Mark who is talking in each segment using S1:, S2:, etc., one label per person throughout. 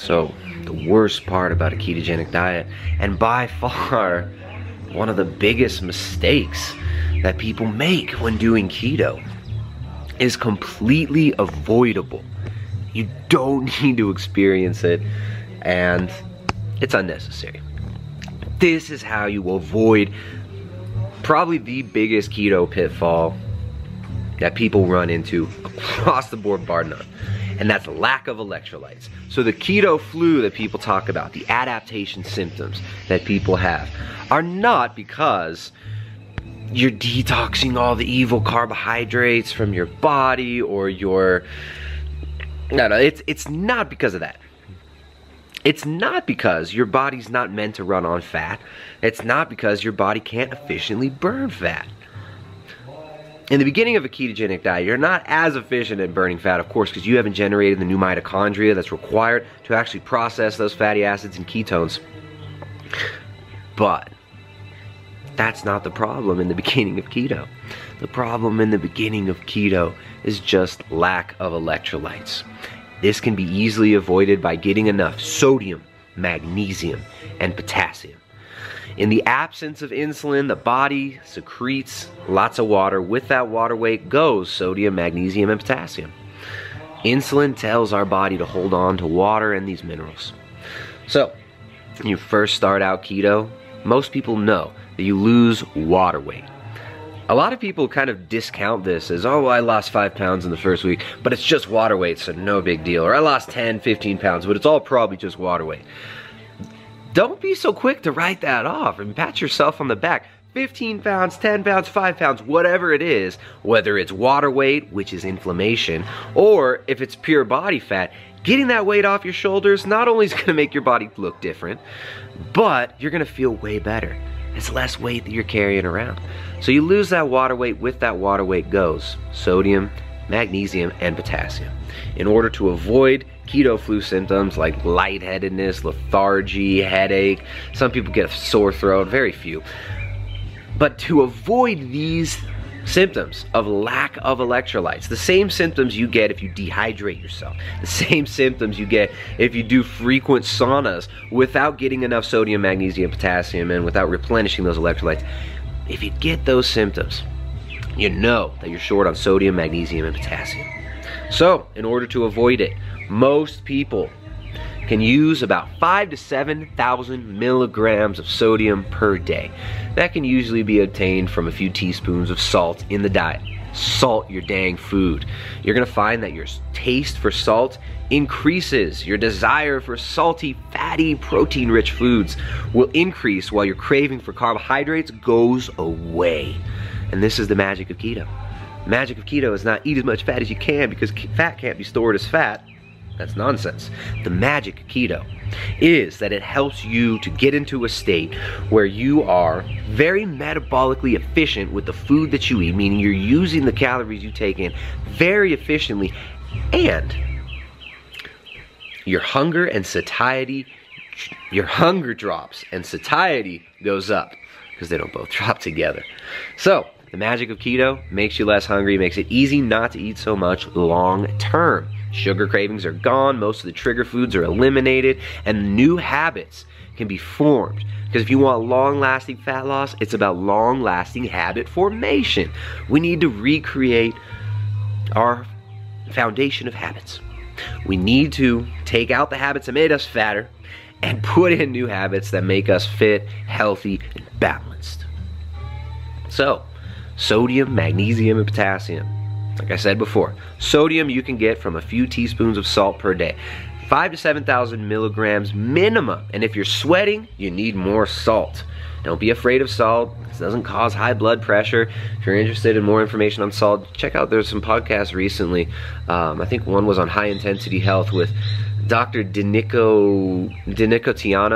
S1: So, the worst part about a ketogenic diet, and by far one of the biggest mistakes that people make when doing keto, is completely avoidable. You don't need to experience it, and it's unnecessary. This is how you avoid probably the biggest keto pitfall that people run into across the board, bar none. And that's lack of electrolytes. So the keto flu that people talk about, the adaptation symptoms that people have, are not because you're detoxing all the evil carbohydrates from your body, or it's not because of that. It's not because your body's not meant to run on fat. It's not because your body can't efficiently burn fat. In the beginning of a ketogenic diet, you're not as efficient at burning fat, of course, because you haven't generated the new mitochondria that's required to actually process those fatty acids and ketones. But that's not the problem in the beginning of keto. The problem in the beginning of keto is just lack of electrolytes. This can be easily avoided by getting enough sodium, magnesium, and potassium. In the absence of insulin, the body secretes lots of water. With that water weight goes sodium, magnesium, and potassium. Insulin tells our body to hold on to water and these minerals. So, when you first start out keto, most people know that you lose water weight. A lot of people kind of discount this as, oh, well, I lost 5 pounds in the first week, but it's just water weight, so no big deal. Or I lost 10, 15 pounds, but it's all probably just water weight. Don't be so quick to write that off and pat yourself on the back. 15 pounds, 10 pounds, 5 pounds, whatever it is, whether it's water weight, which is inflammation, or if it's pure body fat, getting that weight off your shoulders not only is going to make your body look different, but you're going to feel way better. It's less weight that you're carrying around. So you lose that water weight. With that water weight goes sodium, magnesium, and potassium. In order to avoid keto flu symptoms like lightheadedness, lethargy, headache, some people get a sore throat, very few. But to avoid these symptoms of lack of electrolytes, the same symptoms you get if you dehydrate yourself, the same symptoms you get if you do frequent saunas without getting enough sodium, magnesium, potassium, and without replenishing those electrolytes, if you get those symptoms, you know that you're short on sodium, magnesium, and potassium. So, in order to avoid it, most people can use about 5,000 to 7,000 milligrams of sodium per day. That can usually be obtained from a few teaspoons of salt in the diet. Salt your dang food. You're gonna find that your taste for salt increases. Your desire for salty, fatty, protein-rich foods will increase, while your craving for carbohydrates goes away. And this is the magic of keto. The magic of keto is not eat as much fat as you can, because fat can't be stored as fat. That's nonsense. The magic of keto is that it helps you to get into a state where you are very metabolically efficient with the food that you eat, meaning you're using the calories you take in very efficiently, and your hunger and satiety, your hunger drops and satiety goes up, because they don't both drop together. So, the magic of keto makes you less hungry, makes it easy not to eat so much long term. Sugar cravings are gone, most of the trigger foods are eliminated, and new habits can be formed. Because if you want long-lasting fat loss, it's about long-lasting habit formation. We need to recreate our foundation of habits. We need to take out the habits that made us fatter and put in new habits that make us fit, healthy, and balanced. So, sodium, magnesium, and potassium. Like I said before, sodium you can get from a few teaspoons of salt per day. 5,000 to 7,000 milligrams minimum. And if you're sweating, you need more salt. Don't be afraid of salt. It doesn't cause high blood pressure. If you're interested in more information on salt, check out, there's some podcasts recently. I think one was on high intensity health with Dr. Dinicotiano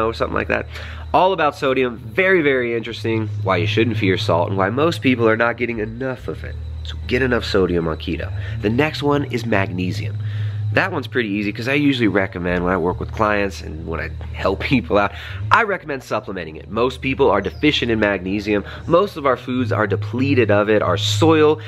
S1: or something like that. All about sodium. Very, very interesting. Why you shouldn't fear salt and why most people are not getting enough of it. So get enough sodium on keto. The next one is magnesium. That one's pretty easy because I usually recommend, when I work with clients and when I help people out, I recommend supplementing it. Most people are deficient in magnesium. Most of our foods are depleted of it. Our soil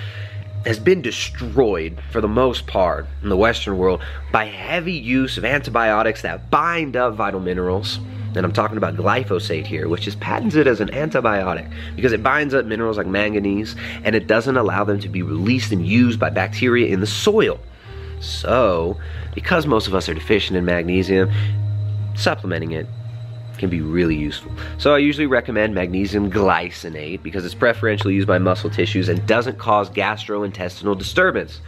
S1: has been destroyed for the most part in the Western world by heavy use of antibiotics that bind up vital minerals. And I'm talking about glyphosate here, which is patented as an antibiotic because it binds up minerals like manganese and it doesn't allow them to be released and used by bacteria in the soil. So, because most of us are deficient in magnesium, supplementing it can be really useful. So I usually recommend magnesium glycinate because it's preferentially used by muscle tissues and doesn't cause gastrointestinal disturbance.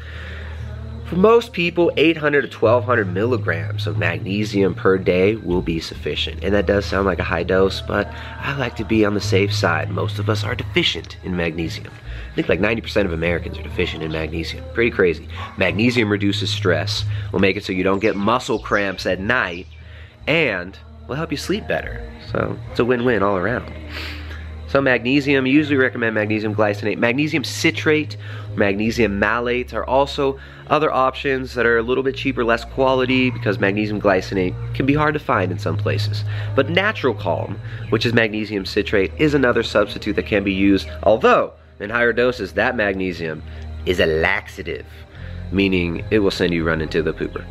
S1: For most people, 800 to 1200 milligrams of magnesium per day will be sufficient. And that does sound like a high dose, but I like to be on the safe side. Most of us are deficient in magnesium. I think like 90% of Americans are deficient in magnesium. Pretty crazy. Magnesium reduces stress, will make it so you don't get muscle cramps at night, and will help you sleep better. So it's a win-win all around. So magnesium, usually recommend magnesium glycinate. Magnesium citrate, magnesium malate are also other options that are a little bit cheaper, less quality, because magnesium glycinate can be hard to find in some places. But Natural Calm, which is magnesium citrate, is another substitute that can be used, although in higher doses, that magnesium is a laxative, meaning it will send you running to the pooper.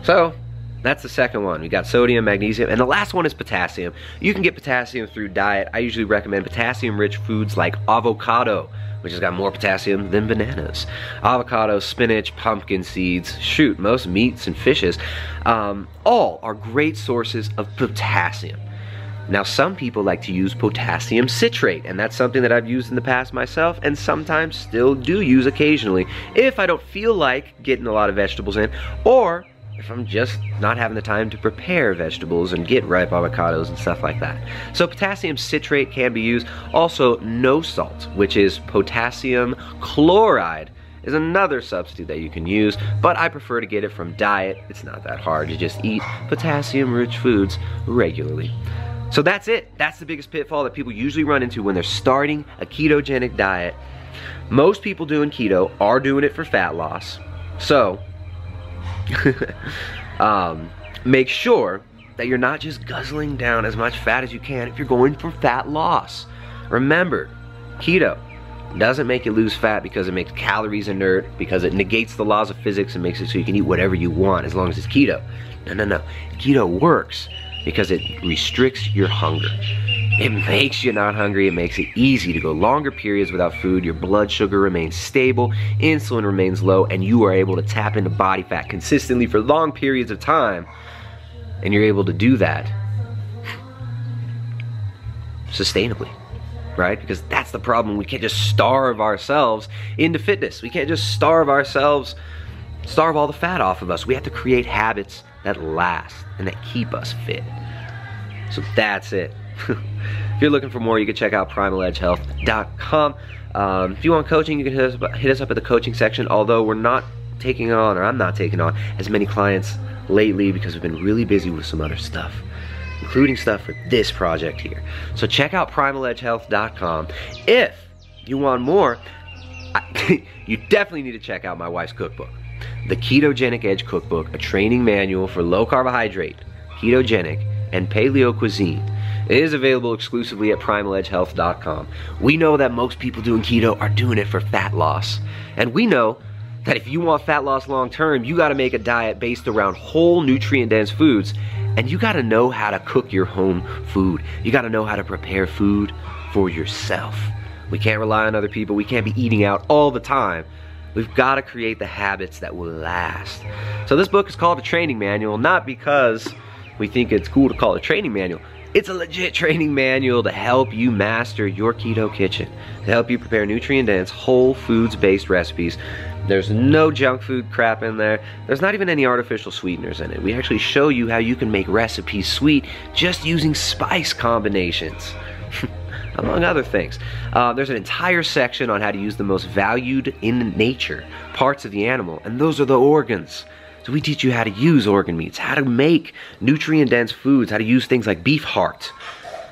S1: So that's the second one. We got sodium, magnesium, and the last one is potassium. You can get potassium through diet. I usually recommend potassium-rich foods like avocado, which has got more potassium than bananas. Avocado, spinach, pumpkin seeds, shoot, most meats and fishes, all are great sources of potassium. Now, some people like to use potassium citrate, and that's something that I've used in the past myself, and sometimes still do use occasionally, if I don't feel like getting a lot of vegetables in, or if I'm just not having the time to prepare vegetables and get ripe avocados and stuff like that. So potassium citrate can be used. Also, no salt, which is potassium chloride, is another substitute that you can use, but I prefer to get it from diet. It's not that hard to just eat potassium-rich foods regularly. So that's it. That's the biggest pitfall that people usually run into when they're starting a ketogenic diet. Most people doing keto are doing it for fat loss. So make sure that you're not just guzzling down as much fat as you can if you're going for fat loss. Remember, keto doesn't make you lose fat because it makes calories inert, because it negates the laws of physics and makes it so you can eat whatever you want as long as it's keto. No. Keto works because it restricts your hunger. It makes you not hungry. It makes it easy to go longer periods without food. Your blood sugar remains stable, insulin remains low, and you are able to tap into body fat consistently for long periods of time. And you're able to do that sustainably, right? Because that's the problem. We can't just starve ourselves into fitness. We can't just starve ourselves, starve all the fat off of us. We have to create habits that last and that keep us fit. So that's it. If you're looking for more, you can check out primaledgehealth.com. If you want coaching, you can hit us up at the coaching section, although we're not taking on, or I'm not taking on, as many clients lately because we've been really busy with some other stuff, including stuff for this project here. So check out primaledgehealth.com. If you want more, you definitely need to check out my wife's cookbook, the Ketogenic Edge Cookbook, a training manual for low carbohydrate, ketogenic, and paleo cuisine. It is available exclusively at primaledgehealth.com. We know that most people doing keto are doing it for fat loss. And we know that if you want fat loss long term, you gotta make a diet based around whole nutrient-dense foods. And you gotta know how to cook your home food. You gotta know how to prepare food for yourself. We can't rely on other people. We can't be eating out all the time. We've gotta create the habits that will last. So this book is called a training manual, not because we think it's cool to call it a training manual. It's a legit training manual to help you master your keto kitchen, to help you prepare nutrient-dense, whole foods-based recipes. There's no junk food crap in there. There's not even any artificial sweeteners in it. We actually show you how you can make recipes sweet just using spice combinations, among other things. There's an entire section on how to use the most valued in nature parts of the animal, and those are the organs. So we teach you how to use organ meats, how to make nutrient-dense foods, how to use things like beef heart.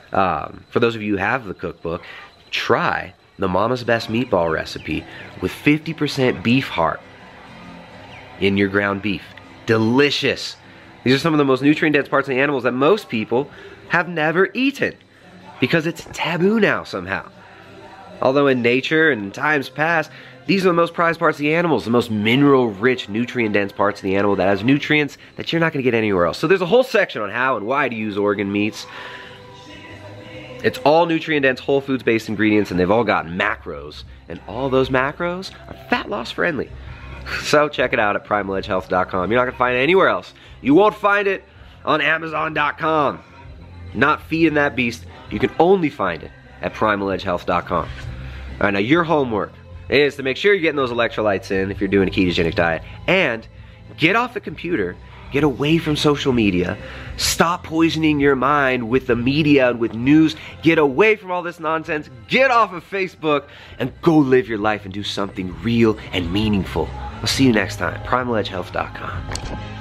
S1: For those of you who have the cookbook, try the Mama's Best meatball recipe with 50% beef heart in your ground beef. Delicious. These are some of the most nutrient-dense parts of the animals that most people have never eaten because it's taboo now somehow. Although in nature and in times past, these are the most prized parts of the animals, the most mineral-rich, nutrient-dense parts of the animal that has nutrients that you're not going to get anywhere else. So there's a whole section on how and why to use organ meats. It's all nutrient-dense, whole foods-based ingredients, and they've all got macros. And all those macros are fat loss friendly. So check it out at primaledgehealth.com. You're not going to find it anywhere else. You won't find it on Amazon.com. Not feeding that beast. You can only find it at primaledgehealth.com. All right, now your homework is to make sure you're getting those electrolytes in if you're doing a ketogenic diet, and get off the computer, get away from social media, stop poisoning your mind with the media and with news, get away from all this nonsense, get off of Facebook, and go live your life and do something real and meaningful. I'll see you next time, primaledgehealth.com.